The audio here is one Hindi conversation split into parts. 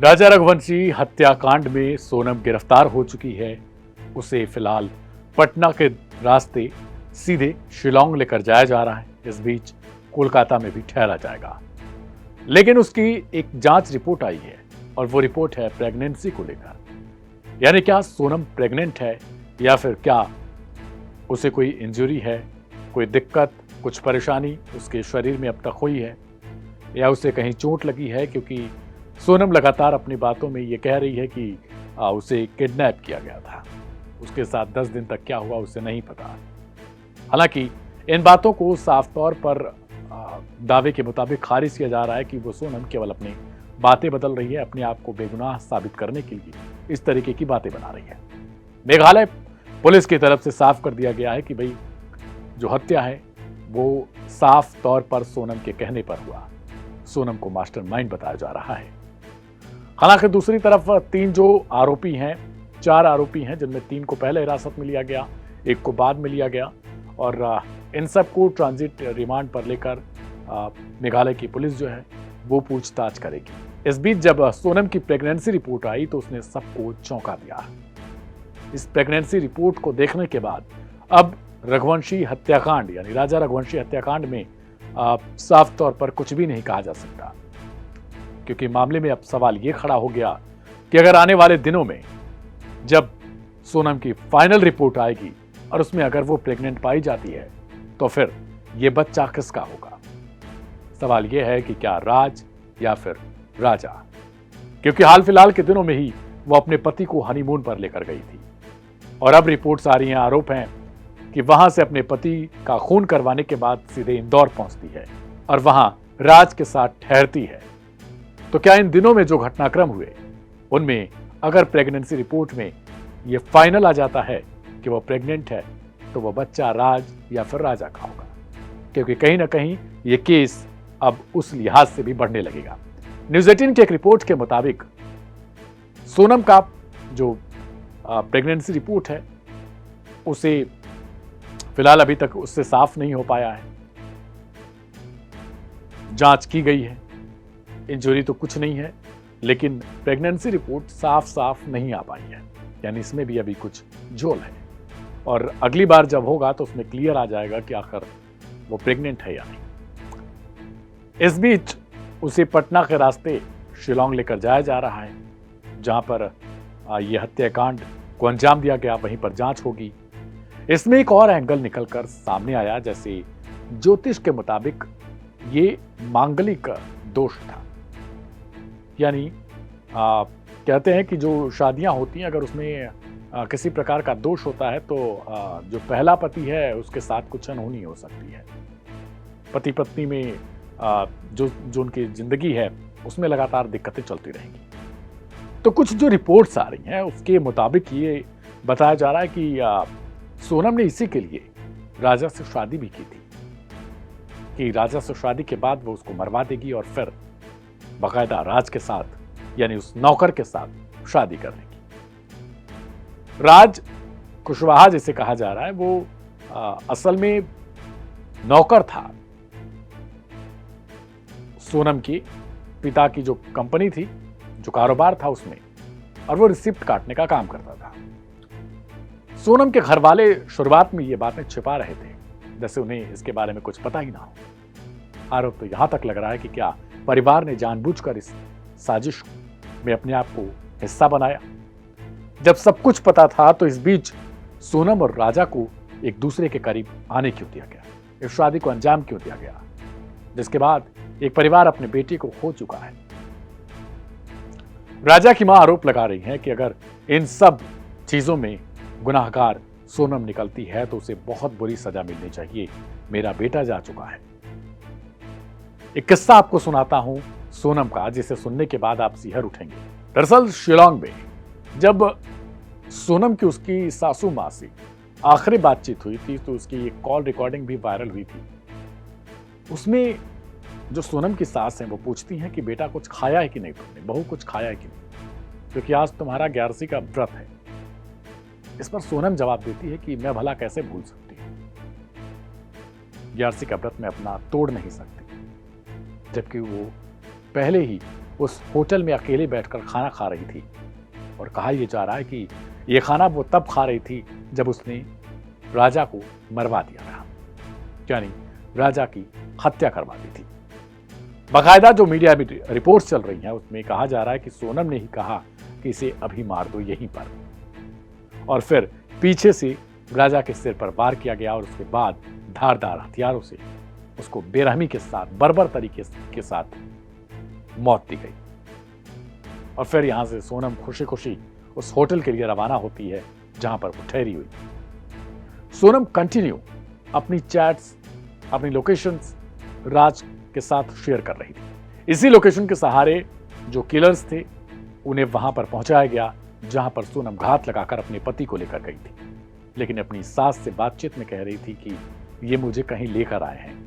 राजा रघुवंशी हत्याकांड में सोनम गिरफ्तार हो चुकी है। उसे फिलहाल पटना के रास्ते सीधे शिलांग लेकर जाया जा रहा है। इस बीच कोलकाता में भी ठहरा जाएगा, लेकिन उसकी एक जांच रिपोर्ट आई है और वो रिपोर्ट है प्रेगनेंसी को लेकर। यानी क्या सोनम प्रेग्नेंट है या फिर क्या उसे कोई इंजरी है, कोई दिक्कत, कुछ परेशानी उसके शरीर में अब तक हुई है, या उसे कहीं चोट लगी है। क्योंकि सोनम लगातार अपनी बातों में ये कह रही है कि उसे किडनैप किया गया था। उसके साथ 10 दिन तक क्या हुआ उसे नहीं पता। हालांकि इन बातों को साफ तौर पर दावे के मुताबिक खारिज किया जा रहा है कि वो सोनम केवल अपनी बातें बदल रही है, अपने आप को बेगुनाह साबित करने के लिए इस तरीके की बातें बना रही है। मेघालय पुलिस की तरफ से साफ कर दिया गया है कि भाई जो हत्या है वो साफ तौर पर सोनम के कहने पर हुआ। सोनम को मास्टरमाइंड बताया जा रहा है। हालांकि दूसरी तरफ 3 जो आरोपी हैं, 4 आरोपी हैं, जिनमें 3 को पहले हिरासत में लिया गया, 1 को बाद में लिया गया और इन सबको ट्रांजिट रिमांड पर लेकर मेघालय की पुलिस जो है वो पूछताछ करेगी। इस बीच जब सोनम की प्रेगनेंसी रिपोर्ट आई तो उसने सबको चौंका दिया। इस प्रेगनेंसी रिपोर्ट को देखने के बाद अब रघुवंशी हत्याकांड यानी राजा रघुवंशी हत्याकांड में साफ तौर पर कुछ भी नहीं कहा जा सकता, क्योंकि मामले में अब सवाल ये खड़ा हो गया कि अगर आने वाले दिनों में जब सोनम की फाइनल रिपोर्ट आएगी और उसमें अगर वो प्रेग्नेंट पाई जाती है तो फिर ये बच्चा किसका होगा। सवाल ये है कि क्या राज या फिर राजा, क्योंकि हाल फिलहाल के दिनों में ही वो अपने पति को हनीमून पर लेकर गई थी और अब रिपोर्ट्स आ रही हैं, आरोप हैं कि वहां से अपने पति का खून करवाने के बाद सीधे इंदौर पहुंचती है और वहां राज के साथ ठहरती है। तो क्या इन दिनों में जो घटनाक्रम हुए उनमें अगर प्रेगनेंसी रिपोर्ट में ये फाइनल आ जाता है कि वो प्रेग्नेंट है तो वो बच्चा राज या फिर राजा का होगा, क्योंकि कहीं ना कहीं ये केस अब उस लिहाज से भी बढ़ने लगेगा। न्यूज़ 18 की एक रिपोर्ट के मुताबिक सोनम का जो प्रेगनेंसी रिपोर्ट है उसे फिलहाल अभी तक उससे साफ नहीं हो पाया है। जांच की गई है, इंजरी तो कुछ नहीं है, लेकिन प्रेगनेंसी रिपोर्ट साफ साफ नहीं आ पाई है, यानी इसमें भी अभी कुछ झोल है और अगली बार जब होगा तो उसमें क्लियर आ जाएगा कि आखिर वो प्रेग्नेंट है या नहीं। इस बीच उसे पटना के रास्ते शिलांग लेकर जाया जा रहा है, जहां पर यह हत्याकांड को अंजाम दिया गया, वहीं पर जांच होगी। इसमें एक और एंगल निकलकर सामने आया, जैसे ज्योतिष के मुताबिक ये मांगलिक दोष था। यानी कहते हैं कि जो शादियां होती हैं अगर उसमें किसी प्रकार का दोष होता है तो जो पहला पति है उसके साथ कुछ अनहोनी हो सकती है। पति पत्नी में जो उनकी जिंदगी है उसमें लगातार दिक्कतें चलती रहेंगी। तो कुछ जो रिपोर्ट्स आ रही हैं उसके मुताबिक ये बताया जा रहा है कि सोनम ने इसी के लिए राजा से शादी भी की थी कि राजा से शादी के बाद वो उसको मरवा देगी और फिर बाकायदा राज के साथ यानी उस नौकर के साथ शादी कर लेगी। राज कुशवाहा जिसे कहा जा रहा है वो असल में नौकर था सोनम की पिता की जो कंपनी थी, जो कारोबार था उसमें, और वो रिसिप्ट काटने का काम करता था। सोनम के घर वाले शुरुआत में ये बातें छिपा रहे थे, जैसे उन्हें इसके बारे में कुछ पता ही ना हो। आरोप तो यहां तक लग रहा है कि क्या परिवार ने जानबूझकर इस साजिश में अपने आप को हिस्सा बनाया। जब सब कुछ पता था तो इस बीच सोनम और राजा को एक दूसरे के करीब आने क्यों दिया गया, इस शादी को अंजाम क्यों दिया गया, जिसके बाद एक परिवार अपने बेटे को खो चुका है। राजा की मां आरोप लगा रही है कि अगर इन सब चीजों में गुनाहगार सोनम निकलती है तो उसे बहुत बुरी सजा मिलनी चाहिए। मेरा बेटा जा चुका है। एक किस्सा आपको सुनाता हूं सोनम का, जिसे सुनने के बाद आप सिहर उठेंगे। दरअसल शिलांग में जब सोनम की उसकी सासू मां से आखिरी बातचीत हुई थी तो उसकी एक कॉल रिकॉर्डिंग भी वायरल हुई थी। उसमें जो सोनम की सास है वो पूछती हैं कि बेटा कुछ खाया है कि नहीं तुमने, बहू कुछ खाया है कि नहीं, क्योंकि आज तुम्हारा 11वीं का व्रत है। इस पर सोनम जवाब देती है कि मैं भला कैसे भूल सकती हूं, 11वीं का व्रत मैं अपना तोड़ नहीं सकती, जबकि वो पहले ही उस होटल में अकेले बैठकर खाना खा रही थी और कहा यह जा रहा है कि यह खाना वो तब खा रही थी जब उसने राजा को मरवा दिया था, यानी राजा की हत्या करवा दी थी। बाकायदा जो मीडिया में रिपोर्ट्स चल रही हैं उसमें कहा जा रहा है कि सोनम ने ही कहा कि इसे अभी मार दो यहीं पर, और फिर पीछे से राजा के सिर पर वार किया गया और उसके बाद धारदार हथियारों से उसको बेरहमी के साथ, बर्बर तरीके के साथ मौत दी गई। और फिर यहां से सोनम खुशी खुशी उस होटल के लिए रवाना होती है जहां पर वो ठहरी हुई। सोनम कंटिन्यू अपनी चैट्स, अपनी लोकेशंस राज के साथ शेयर कर रही थी। इसी लोकेशन के सहारे जो किलर्स थे उन्हें वहां पर पहुंचाया गया जहां पर सोनम घात लगाकर अपने पति को लेकर गई थी, लेकिन अपनी सास से बातचीत में कह रही थी कि ये मुझे कहीं लेकर आए हैं।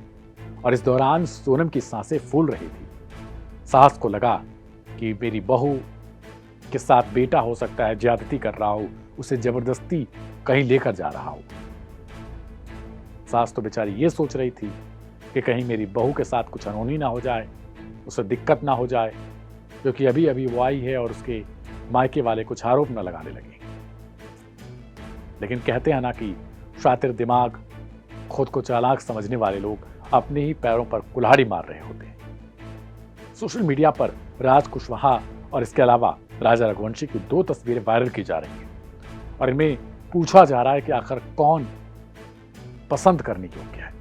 और इस दौरान सोनम की सांसें फूल रही थी। सास को लगा कि मेरी बहू के साथ बेटा हो सकता है ज्यादती कर रहा हो, उसे जबरदस्ती कहीं लेकर जा रहा हो। सास तो बेचारी ये सोच रही थी कि कहीं मेरी बहू के साथ कुछ अनहोनी ना हो जाए, उसे दिक्कत ना हो जाए, क्योंकि अभी अभी वो आई है और उसके मायके वाले कुछ आरोप न लगाने लगे। लेकिन कहते हैं ना कि शातिर दिमाग, खुद को चालाक समझने वाले लोग अपने ही पैरों पर कुल्हाड़ी मार रहे होते हैं। सोशल मीडिया पर राज कुशवाहा और इसके अलावा राजा रघुवंशी की 2 तस्वीरें वायरल की जा रही हैं और इनमें पूछा जा रहा है कि आखिर कौन पसंद करने योग्य है।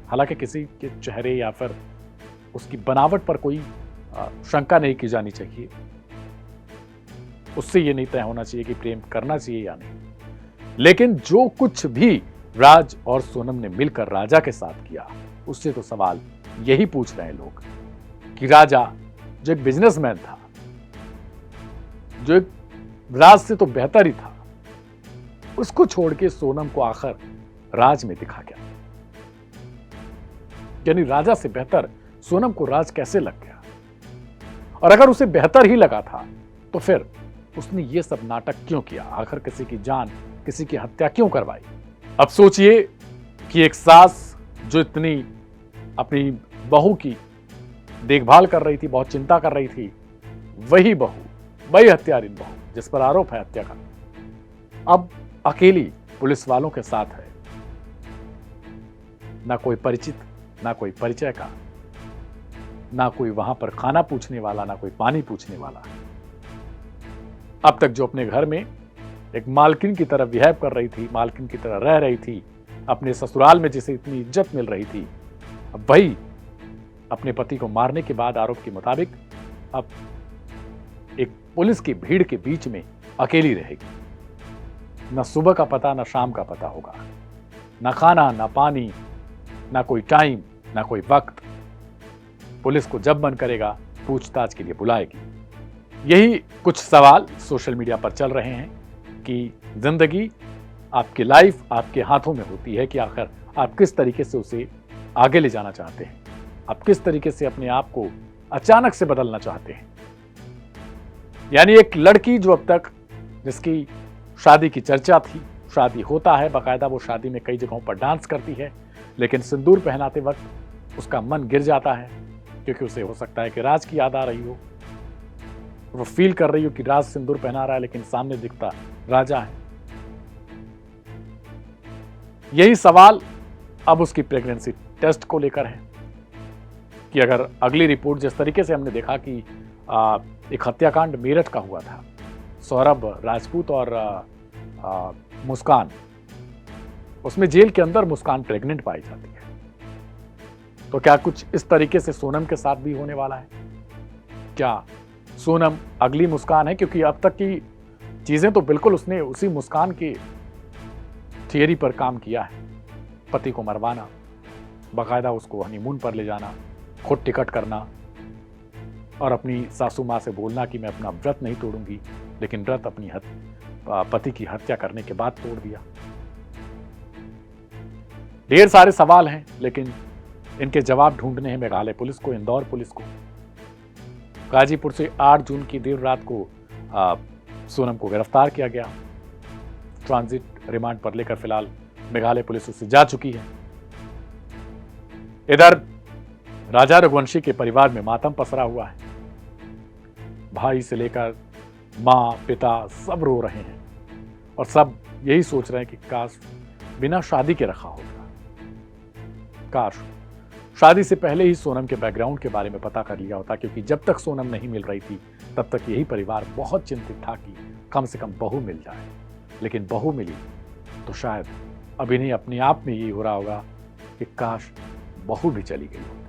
हालांकि किसी के चेहरे या फिर उसकी बनावट पर कोई शंका नहीं की जानी चाहिए, उससे यह नहीं तय होना चाहिए कि प्रेम करना चाहिए या नहीं। लेकिन जो कुछ भी राज और सोनम ने मिलकर राजा के साथ किया, उससे तो सवाल यही पूछ रहे हैं लोग कि राजा जो एक बिजनेसमैन था, जो एक राज से तो बेहतर ही था, उसको छोड़ के सोनम को आखिर राज में दिखा गया। यानी राजा से बेहतर सोनम को राज कैसे लग गया? और अगर उसे बेहतर ही लगा था तो फिर उसने ये सब नाटक क्यों किया? आखिर किसी की जान, किसी की हत्या क्यों करवाई? अब सोचिए कि एक सास जो इतनी अपनी बहू की देखभाल कर रही थी, बहुत चिंता कर रही थी, वही बहू, वही हत्यारिन बहू जिस पर आरोप है हत्या का, अब अकेली पुलिस वालों के साथ है। ना कोई परिचित, ना कोई परिचय का, ना कोई वहां पर खाना पूछने वाला, ना कोई पानी पूछने वाला। अब तक जो अपने घर में एक मालकिन की तरह बिहेव कर रही थी, मालकिन की तरह रह रही थी, अपने ससुराल में जिसे इतनी इज्जत मिल रही थी, अब वही अपने पति को मारने के बाद आरोप के मुताबिक अब एक पुलिस की भीड़ के बीच में अकेली रहेगी। ना सुबह का पता, ना शाम का पता होगा, ना खाना, ना पानी, ना कोई टाइम, ना कोई वक्त। पुलिस को जब मन करेगा पूछताछ के लिए बुलाएगी। यही कुछ सवाल सोशल मीडिया पर चल रहे हैं कि जिंदगी, आपकी लाइफ आपके हाथों में होती है कि आखिर आप किस तरीके से उसे आगे ले जाना चाहते हैं, आप किस तरीके से अपने आप को अचानक से बदलना चाहते हैं। यानी एक लड़की जो अब तक, जिसकी शादी की चर्चा थी, शादी होता है बाकायदा, वो शादी में कई जगहों पर डांस करती है, लेकिन सिंदूर पहनाते वक्त उसका मन गिर जाता है क्योंकि उसे हो सकता है कि राज की याद आ रही हो, वो फील कर रही हो कि राज सिंदूर पहना रहा है लेकिन सामने दिखता राजा है। यही सवाल अब उसकी प्रेगनेंसी टेस्ट को लेकर है कि अगर अगली रिपोर्ट, जिस तरीके से हमने देखा कि एक हत्याकांड मेरठ का हुआ था, सौरभ राजपूत और मुस्कान, उसमें जेल के अंदर मुस्कान प्रेग्नेंट पाई जाती है, तो क्या कुछ इस तरीके से सोनम के साथ भी होने वाला है? क्या सोनम अगली मुस्कान है? क्योंकि अब तक की चीजें तो बिल्कुल उसने उसी मुस्कान की थियरी पर काम किया है। पति को मरवाना, बाकायदा उसको हनीमून पर ले जाना, खुद टिकट करना और अपनी सासू माँ से बोलना कि मैं अपना व्रत नहीं तोड़ूंगी, लेकिन व्रत अपनी पति की हत्या करने के बाद तोड़ दिया। ढेर सारे सवाल हैं, लेकिन इनके जवाब ढूंढने हैं मेघालय पुलिस को, इंदौर पुलिस को। गाजीपुर से 8 जून की देर रात को सोनम को गिरफ्तार किया गया। ट्रांजिट रिमांड पर लेकर फिलहाल मेघालय पुलिस उससे जा चुकी है। इधर राजा रघुवंशी के परिवार में मातम पसरा हुआ है। भाई से लेकर माँ पिता सब रो रहे हैं और सब यही सोच रहे हैं कि काश बिना शादी के रखा होता, काश शादी से पहले ही सोनम के बैकग्राउंड के बारे में पता कर लिया होता, क्योंकि जब तक सोनम नहीं मिल रही थी तब तक यही परिवार बहुत चिंतित था कि कम से कम बहू मिल जाए। लेकिन बहू मिली तो शायद अब इन्हें अपने आप में यही हो रहा होगा कि काश बहू भी चली गई होती।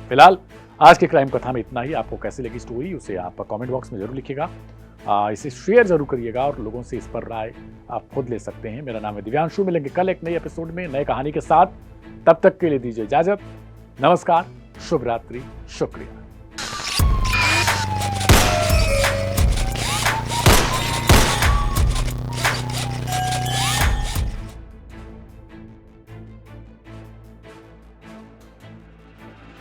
फिलहाल आज के क्राइम कथा में इतना ही। आपको कैसी लगी स्टोरी उसे आप कमेंट बॉक्स में जरूर लिखिएगा, इसे शेयर जरूर करिएगा और लोगों से इस पर राय आप खुद ले सकते हैं। मेरा नाम है दिव्यांशु, मिलेंगे कल एक नई एपिसोड में नई कहानी के साथ। तब तक के लिए दीजिए इजाजत। नमस्कार, शुभ रात्रि, शुक्रिया।